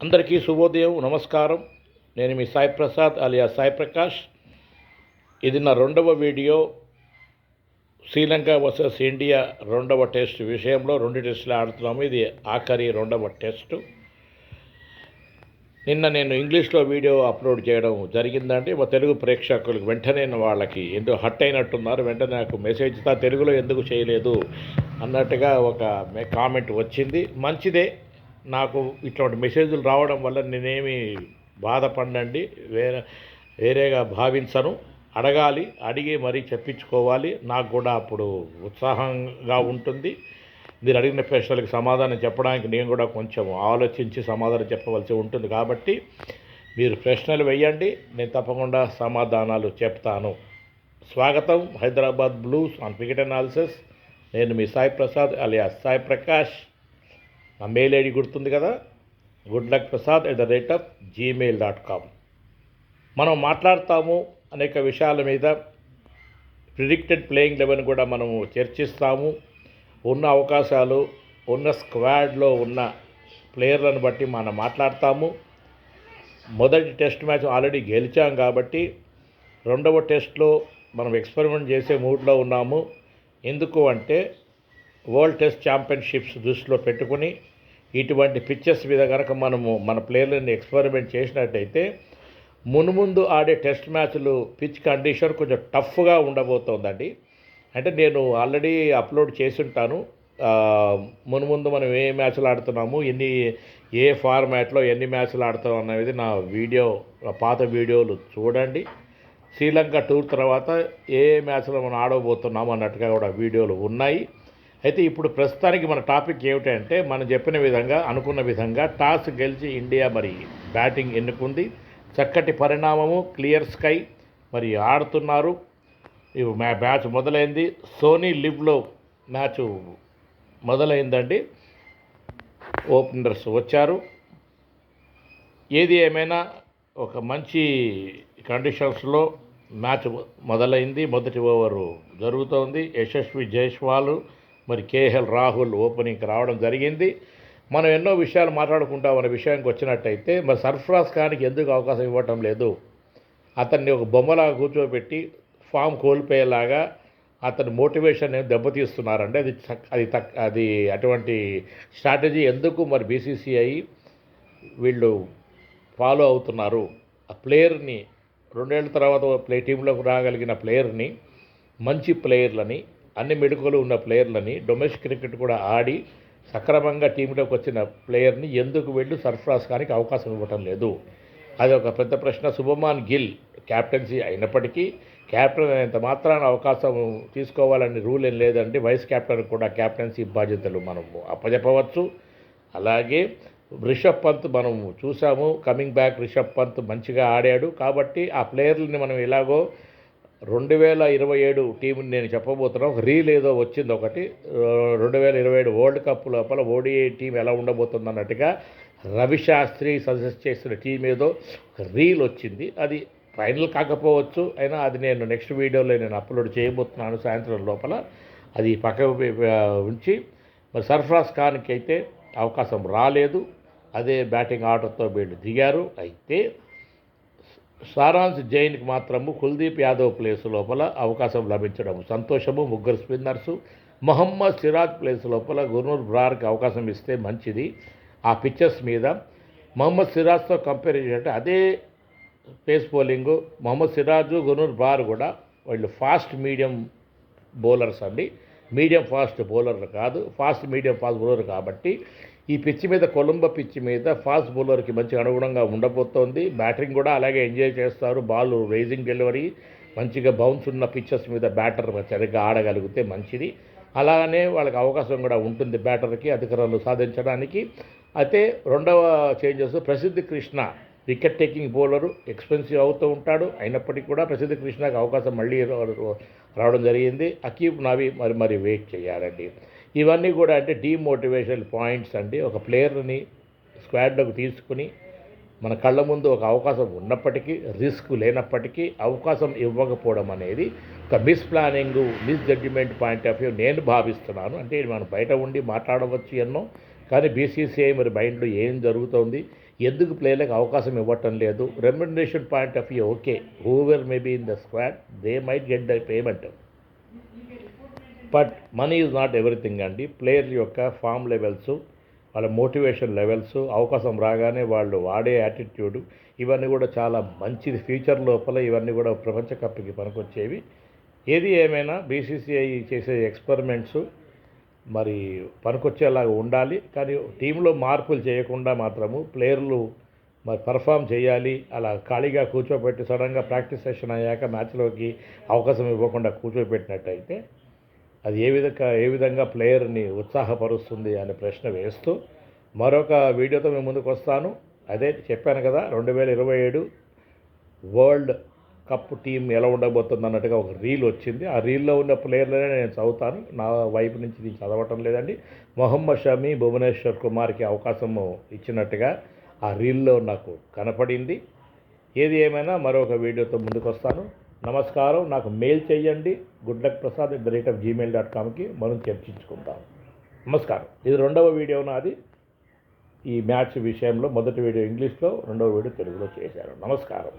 అందరికీ శుభోదయం, నమస్కారం. నేను మీ సాయి ప్రసాద్ అలియా సాయి ప్రకాష్. ఇది నా రెండవ వీడియో. శ్రీలంక వర్సెస్ ఇండియా రెండవ టెస్ట్ విషయంలో 2 టెస్టులు ఆడుతున్నాము. ఇది ఆఖరి రెండవ టెస్టు. నిన్న నేను ఇంగ్లీష్లో వీడియో అప్లోడ్ చేయడం జరిగిందండి. మా తెలుగు ప్రేక్షకులకు వెంటనే వాళ్ళకి ఎందుకు హట్ అయినట్టున్నారు. వెంటనే నాకు మెసేజ్ తెలుగులో ఎందుకు చేయలేదు అన్నట్టుగా ఒక కామెంట్ వచ్చింది. మంచిదే, నాకు ఇట్లాంటి మెసేజ్లు రావడం వల్ల నేనేమి బాధపడండి, వేరేగా భావించను. అడగాలి, అడిగి మరీ చెప్పించుకోవాలి. నాకు కూడా అప్పుడు ఉత్సాహంగా ఉంటుంది. మీరు అడిగిన ప్రశ్నలకు సమాధానం చెప్పడానికి నేను కూడా కొంచెం ఆలోచించి సమాధానం చెప్పవలసి ఉంటుంది. కాబట్టి మీరు ప్రశ్నలు వేయండి, నేను తప్పకుండా సమాధానాలు చెప్తాను. స్వాగతం Hyderabad blues on cricket analysis. నేను మీ సాయి ప్రసాద్ అలియాస్ సాయి ప్రకాష్. నా మెయిల్ ఐడి గుర్తుంది కదా, goodluckprasad@gmail.com. మనం మాట్లాడతాము అనేక విషయాల మీద. ప్రిడిక్టెడ్ ప్లేయింగ్ 11 కూడా మనము చర్చిస్తాము. ఉన్న అవకాశాలు, ఉన్న స్క్వాడ్లో ఉన్న ప్లేయర్లను బట్టి మనం మాట్లాడతాము. మొదటి టెస్ట్ మ్యాచ్ ఆల్రెడీ గెలిచాం కాబట్టి రెండవ టెస్ట్లో మనం ఎక్స్పెరిమెంట్ చేసే మూడ్లో ఉన్నాము. ఎందుకు అంటే వరల్డ్ టెస్ట్ ఛాంపియన్షిప్స్ దృష్టిలో పెట్టుకుని ఇటువంటి పిచ్చెస్ మీద కనుక మనము మన ప్లేయర్లని ఎక్స్పెరిమెంట్ చేసినట్టయితే మున్ముందు ఆడే టెస్ట్ మ్యాచ్లు పిచ్ కండిషన్ కొంచెం టఫ్గా ఉండబోతోందండి. అంటే నేను ఆల్రెడీ అప్లోడ్ చేసి ఉంటాను. మున్ముందు మనం ఏ మ్యాచ్లు ఆడుతున్నాము, ఏ ఫార్మాట్లో ఎన్ని మ్యాచ్లు ఆడుతాం అనేది నా పాత వీడియోలు చూడండి. శ్రీలంక టూర్ తర్వాత ఏ మ్యాచ్లో మనం ఆడబోతున్నాము అన్నట్టుగా కూడా వీడియోలు ఉన్నాయి. అయితే ఇప్పుడు ప్రస్తుతానికి మన టాపిక్ ఏమిటంటే, మనం చెప్పిన విధంగా అనుకున్న విధంగా టాస్ గెలిచి ఇండియా మరి బ్యాటింగ్ ఎన్నుకుంది. చక్కటి పరిణామము, క్లియర్ స్కై, మరి ఆడుతున్నారు. మ్యాచ్ మొదలైంది. సోనీ లివ్లో మ్యాచ్ మొదలైందండి. ఓపెనర్స్ వచ్చారు. ఏది ఏమైనా ఒక మంచి కండిషన్స్లో మ్యాచ్ మొదలైంది. మొదటి ఓవరు జరుగుతోంది. యశస్వి జైస్వాల్ మరి కేఎల్ రాహుల్ ఓపెనింగ్కి రావడం జరిగింది. మనం ఎన్నో విషయాలు మాట్లాడుకుంటాం. అనే విషయానికి వచ్చినట్టయితే మరి సర్ఫరాజ్ ఖాన్కి ఎందుకు అవకాశం ఇవ్వటం లేదు? అతన్ని ఒక బొమ్మలాగా కూర్చోబెట్టి ఫామ్ కోల్పోయేలాగా అతని మోటివేషన్ దెబ్బతీస్తున్నారండి. అది అటువంటి స్ట్రాటజీ ఎందుకు మరి బీసీసీఐ వీళ్ళు ఫాలో అవుతున్నారు? ఆ ప్లేయర్ని 2 ఏళ్ల తర్వాత టీంలోకి రాగలిగిన ప్లేయర్ని, మంచి ప్లేయర్లని, అన్ని మెడుకులు ఉన్న ప్లేయర్లని, డొమెస్టిక్ క్రికెట్ కూడా ఆడి సక్రమంగా టీంలోకి వచ్చిన ప్లేయర్ని ఎందుకు వెళ్ళి సర్ఫరాజ్ ఖాన్కి అవకాశం ఇవ్వటం లేదు? అది ఒక పెద్ద ప్రశ్న. శుభమాన్ గిల్ క్యాప్టెన్సీ అయినప్పటికీ క్యాప్టెన్ అయినంత మాత్రాన అవకాశం తీసుకోవాలని రూల్ ఏం లేదండి. వైస్ కెప్టెన్ కూడా క్యాప్టెన్సీ బాధ్యతలు మనం అప్పచెప్పవచ్చు. అలాగే రిషబ్ పంత్ మనం చూసాము, కమింగ్ బ్యాక్ రిషబ్ పంత్ మంచిగా ఆడాడు. కాబట్టి ఆ ప్లేయర్లని మనం ఎలాగో 2027 టీంని నేను చెప్పబోతున్నాను. ఒక రీల్ ఏదో వచ్చింది ఒకటి, 2027 వరల్డ్ కప్ లోపల ఓడిఐ టీం ఎలా ఉండబోతుంది అన్నట్టుగా రవిశాస్త్రి సజెస్ట్ చేసిన టీం ఏదో ఒక రీల్ వచ్చింది. అది ఫైనల్ కాకపోవచ్చు, అయినా అది నేను నెక్స్ట్ వీడియోలో నేను అప్లోడ్ చేయబోతున్నాను సాయంత్రం లోపల. అది పక్క ఉంచి మరి సర్ఫరాజ్ ఖాన్కి అయితే అవకాశం రాలేదు. అదే బ్యాటింగ్ ఆర్డర్తో వీళ్ళు దిగారు. అయితే సారాంశ్ జైన్కి మాత్రము కుల్దీప్ యాదవ్ ప్లేస్ లోపల అవకాశం లభించడం సంతోషము. 3 స్పిన్నర్సు. మొహమ్మద్ సిరాజ్ ప్లేస్ లోపల గుర్నూర్ బ్రార్కి అవకాశం ఇస్తే మంచిది. ఆ పిచ్చెస్ మీద మొహమ్మద్ సిరాజ్తో కంపేర్ చేయాలంటే అదే పేస్ బౌలింగు. మొహమ్మద్ సిరాజు, గుర్నూర్ బ్రార్ కూడా వాళ్ళు ఫాస్ట్ మీడియం బౌలర్స్ అండి. మీడియం ఫాస్ట్ బౌలర్లు కాదు, ఫాస్ట్ మీడియం ఫాస్ట్ బౌలర్. కాబట్టి ఈ పిచ్ మీద, కొలంబో పిచ్ మీద ఫాస్ట్ బౌలర్కి మంచి అనుగుణంగా ఉండబోతోంది. బ్యాటింగ్ కూడా అలాగే ఎంజాయ్ చేస్తారు. బాల్ రేజింగ్ డెలివరీ, మంచిగా బౌన్స్ ఉన్న పిచ్చెస్ మీద బ్యాటర్ సరిగ్గా ఆడగలిగితే మంచిది. అలాగనే వాళ్ళకి అవకాశం కూడా ఉంటుంది బ్యాటర్కి అధిక రన్లు సాధించడానికి. అయితే రెండవ changes, Prasidh Krishna wicket taking bowler, expensive అవుతూ ఉంటాడు. అయినప్పటికీ కూడా ప్రసిద్ధ్ కృష్ణకి అవకాశం మళ్ళీ రావడం జరిగింది. అకీబ్ నావి మరి వెయిట్ చేయాలండి. ఇవన్నీ కూడా అంటే డీమోటివేషన్ పాయింట్స్ అండి. ఒక ప్లేయర్ని స్క్వాడ్లోకి తీసుకుని మన కళ్ళ ముందు ఒక అవకాశం ఉన్నప్పటికీ, రిస్క్ లేనప్పటికీ అవకాశం ఇవ్వకపోవడం అనేది ఒక misjudgement point of view నేను భావిస్తున్నాను. అంటే మనం బయట ఉండి మాట్లాడవచ్చు ఎన్నో, కానీ బీసీసీఐ మరి మైండ్లో ఏం జరుగుతోంది, ఎందుకు ప్లేయర్లకు అవకాశం ఇవ్వటం లేదు? Remuneration point of view okay, whoever may be in the squad they might get the payment, but money is not everything అండి. ప్లేయర్ యొక్క ఫామ్ లెవెల్స్, వాళ్ళ మోటివేషన్ లెవెల్స్, అవకాశం రాగానే వాళ్ళు వాడే యాటిట్యూడ్, ఇవన్నీ కూడా చాలా మంచిది. ఫ్యూచర్ లోపల ఇవన్నీ కూడా ప్రపంచ కప్కి పనికొచ్చేవి. ఏది ఏమైనా బీసీసీఐ చేసే ఎక్స్పెరిమెంట్స్ మరి పనికొచ్చేలాగా ఉండాలి. కానీ టీంలో మార్పులు చేయకుండా మాత్రము ప్లేయర్లు మరి పర్ఫామ్ చేయాలి. అలా ఖాళీగా కూర్చోబెట్టి సడన్గా ప్రాక్టీస్ సెషన్ అయ్యాక మ్యాచ్లోకి అవకాశం ఇవ్వకుండా కూర్చోబెట్టినట్టయితే అది ఏ విధంగా ప్లేయర్ని ఉత్సాహపరుస్తుంది అనే ప్రశ్న వేస్తూ మరొక వీడియోతో మేము ముందుకు వస్తాను. అదే చెప్పాను కదా, 2027 వరల్డ్ కప్ టీం ఎలా ఉండబోతుంది అన్నట్టుగా ఒక రీల్ వచ్చింది. ఆ రీల్లో ఉన్న ప్లేయర్లనే నేను చదువుతాను. నా వైపు నుంచి నేను చదవటం లేదండి. మొహమ్మద్ షమి, భువనేశ్వర్ కుమార్కి అవకాశం ఇచ్చినట్టుగా ఆ రీల్లో నాకు కనపడింది. ఏది ఏమైనా మరొక వీడియోతో ముందుకు వస్తాను. నమస్కారం. నాకు మెయిల్ చేయండి goodluckprasad@gmail.comకి మనం చర్చించుకుందాం. నమస్కారం. ఇది రెండవ వీడియో నాది. ఈ మ్యాచ్ విషయంలో మొదటి వీడియో ఇంగ్లీష్లో, రెండవ వీడియో తెలుగులో చేశాను. నమస్కారం.